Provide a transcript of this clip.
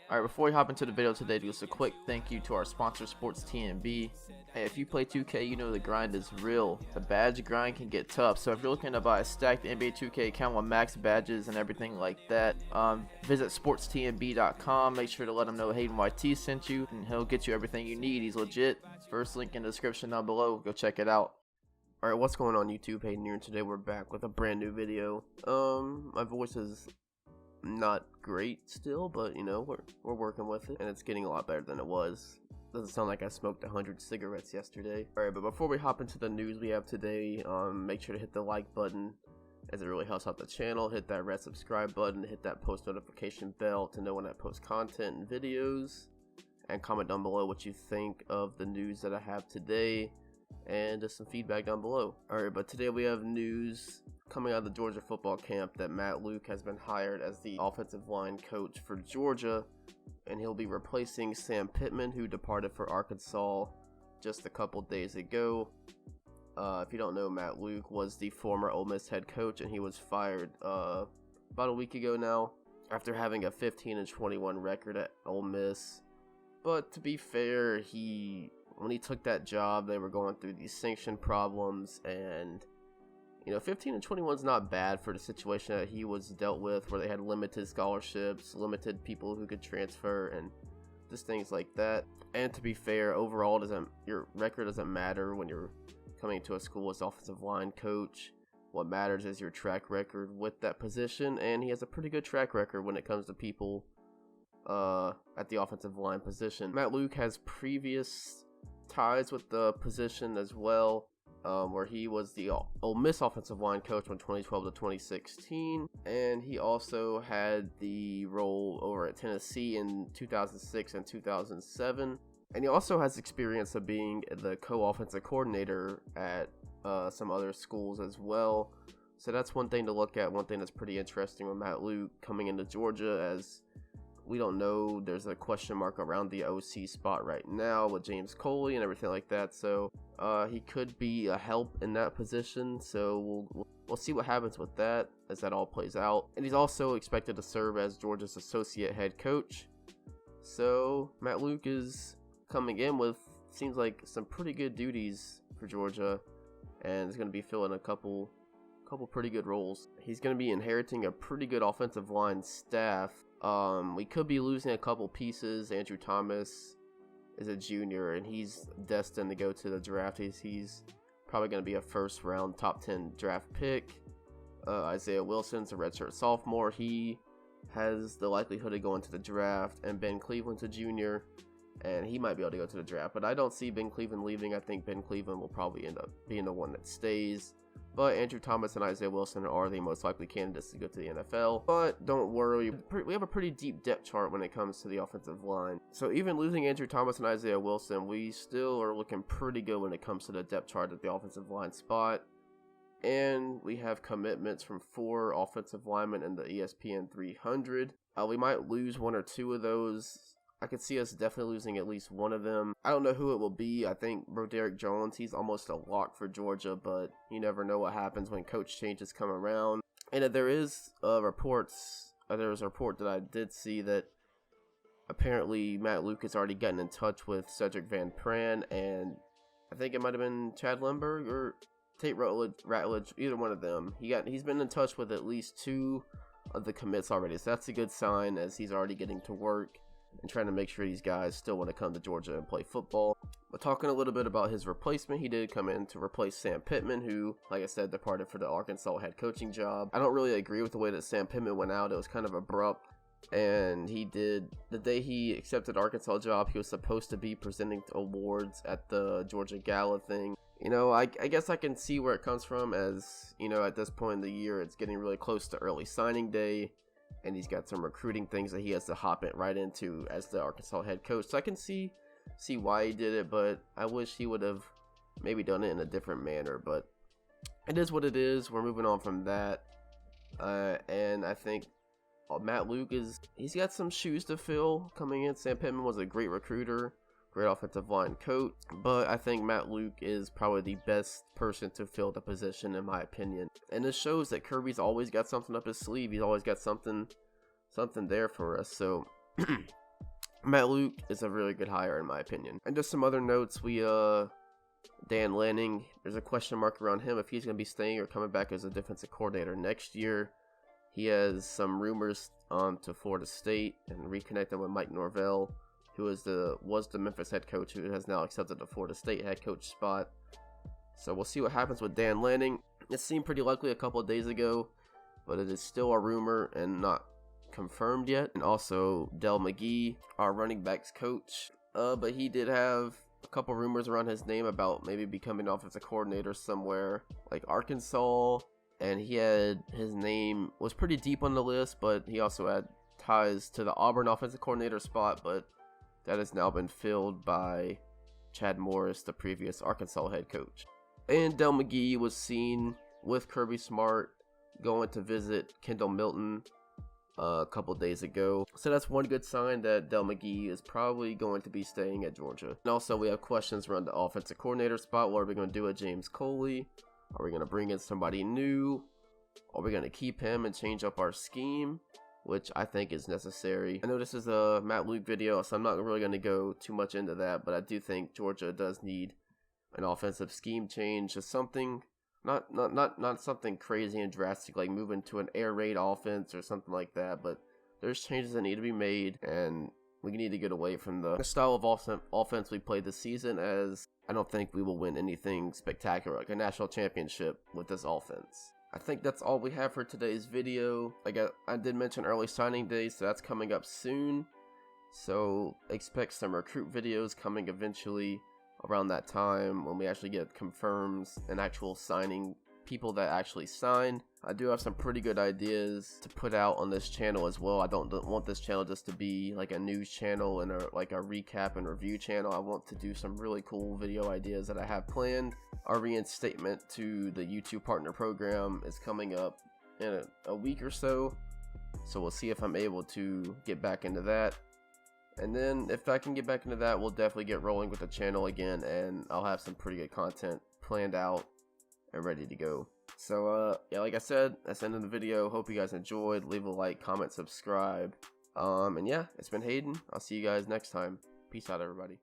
Alright, before we hop into the video today, just a quick thank you to our sponsor, Sports TNB. Hey, if you play 2K, you know the grind is real. The badge grind can get tough, so if you're looking to buy a stacked NBA 2K account with max badges and everything like that, visit sportstnb.com. Make sure to let him know Hayden YT sent you, and he'll get you everything you need. He's legit. First link in the description down below. Go check it out. Alright, what's going on YouTube? Hayden here, and today we're back with a brand new video. My voice is not great still, but you know, we're working with it, and it's getting a lot better than it was. Doesn't sound like I smoked 100 cigarettes yesterday. Alright, but before we hop into the news we have today, make sure to hit the like button, as it really helps out the channel. Hit that red subscribe button, hit that post notification bell to know when I post content and videos, and comment down below what you think of the news that I have today, and just some feedback down below. Alright, but today we have news coming out of the Georgia football camp that Matt Luke has been hired as the offensive line coach for Georgia, and he'll be replacing Sam Pittman, who departed for Arkansas just a couple days ago. If you don't know, Matt Luke was the former Ole Miss head coach, and he was fired about a week ago now after having a 15-21 record at Ole Miss. But to be fair, when he took that job, they were going through these sanction problems, and you know, 15-21 is not bad for the situation that he was dealt with, where they had limited scholarships, limited people who could transfer, and just things like that. And to be fair, overall, your record doesn't matter when you're coming to a school as offensive line coach. What matters is your track record with that position, and he has a pretty good track record when it comes to people at the offensive line position. Matt Luke has previous ties with the position as well, where he was the Ole Miss offensive line coach from 2012 to 2016, and he also had the role over at Tennessee in 2006 and 2007, and he also has experience of being the co-offensive coordinator at some other schools as well. So that's one thing to look at, one thing that's pretty interesting with Matt Luke coming into Georgia, as we don't know, there's a question mark around the OC spot right now with James Coley and everything like that, so he could be a help in that position. So we'll see what happens with that as that all plays out. And he's also expected to serve as Georgia's associate head coach. So Matt Luke is coming in with, seems like, some pretty good duties for Georgia, and is going to be filling a couple pretty good roles. He's going to be inheriting a pretty good offensive line staff. We could be losing a couple pieces. Andrew Thomas is a junior, and he's destined to go to the draft. He's probably going to be a first round top 10 draft pick. Isaiah Wilson's a redshirt sophomore. He has the likelihood of going to the draft. And Ben Cleveland's a junior, and he might be able to go to the draft, but I don't see Ben Cleveland leaving. I think Ben Cleveland will probably end up being the one that stays. But Andrew Thomas and Isaiah Wilson are the most likely candidates to go to the NFL. But don't worry, we have a pretty deep depth chart when it comes to the offensive line. So even losing Andrew Thomas and Isaiah Wilson, we still are looking pretty good when it comes to the depth chart at the offensive line spot. And we have commitments from 4 offensive linemen in the ESPN 300. We might lose 1 or 2 of those. I could see us definitely losing at least one of them. I don't know who it will be. I think Broderick Jones, he's almost a lock for Georgia, but you never know what happens when coach changes come around. And there is there was a report that I did see that apparently Matt Luke has already gotten in touch with Cedric Van Pran, and I think it might have been Chad Lindbergh or Tate Ratledge, either one of them. He's been in touch with at least 2 of the commits already, so that's a good sign, as he's already getting to work and trying to make sure these guys still want to come to Georgia and play football. But talking a little bit about his replacement, he did come in to replace Sam Pittman, who, like I said, departed for the Arkansas head coaching job. I don't really agree with the way that Sam Pittman went out. It was kind of abrupt, and the day he accepted Arkansas job, he was supposed to be presenting awards at the Georgia Gala thing. You know, I guess I can see where it comes from, as, you know, at this point in the year, it's getting really close to early signing day, and he's got some recruiting things that he has to hop it right into as the Arkansas head coach. So I can see why he did it, but I wish he would have maybe done it in a different manner. But it is what it is. We're moving on from that. And I think Matt Luke he's got some shoes to fill coming in. Sam Pittman was a great recruiter, great offensive line coach, but I think Matt Luke is probably the best person to fill the position, in my opinion. And this shows that Kirby's always got something up his sleeve. He's always got something there for us. So Matt Luke is a really good hire in my opinion. And just some other notes, Dan Lanning, there's a question mark around him if he's going to be staying or coming back as a defensive coordinator next year. He has some rumors to Florida State and reconnecting with Mike Norvell, who was the Memphis head coach, who has now accepted the Florida State head coach spot. So we'll see what happens with Dan Lanning. It seemed pretty likely a couple of days ago, but it is still a rumor and not confirmed yet. And also Del McGee, our running backs coach, but he did have a couple rumors around his name about maybe becoming offensive coordinator somewhere like Arkansas, and his name was pretty deep on the list, but he also had ties to the Auburn offensive coordinator spot, but that has now been filled by Chad Morris, the previous Arkansas head coach. And Del McGee was seen with Kirby Smart going to visit Kendall Milton a couple days ago. So that's one good sign that Del McGee is probably going to be staying at Georgia. And also we have questions around the offensive coordinator spot. What are we going to do with James Coley? Are we going to bring in somebody new? Are we going to keep him and change up our scheme, which I think is necessary? I know this is a Matt Luke video, so I'm not really going to go too much into that, but I do think Georgia does need an offensive scheme change. Just something not something crazy and drastic like moving to an air raid offense or something like that, but there's changes that need to be made, and we need to get away from the style of offense we played this season, as I don't think we will win anything spectacular like a national championship with this offense. I think that's all we have for today's video. Like I did mention early signing day, so that's coming up soon, so expect some recruit videos coming eventually around that time when we actually get confirms and actual signing people that actually signed. I do have some pretty good ideas to put out on this channel as well. I don't want this channel just to be like a news channel and a recap and review channel. I want to do some really cool video ideas that I have planned. Our reinstatement to the YouTube partner program is coming up in a week or so, so we'll see if I'm able to get back into that. And then if I can get back into that, we'll definitely get rolling with the channel again, and I'll have some pretty good content planned out and ready to go. So yeah, like I said, that's the end of the video. Hope you guys enjoyed. Leave a like, comment, subscribe. And yeah, it's been Hayden. I'll see you guys next time. Peace out, everybody.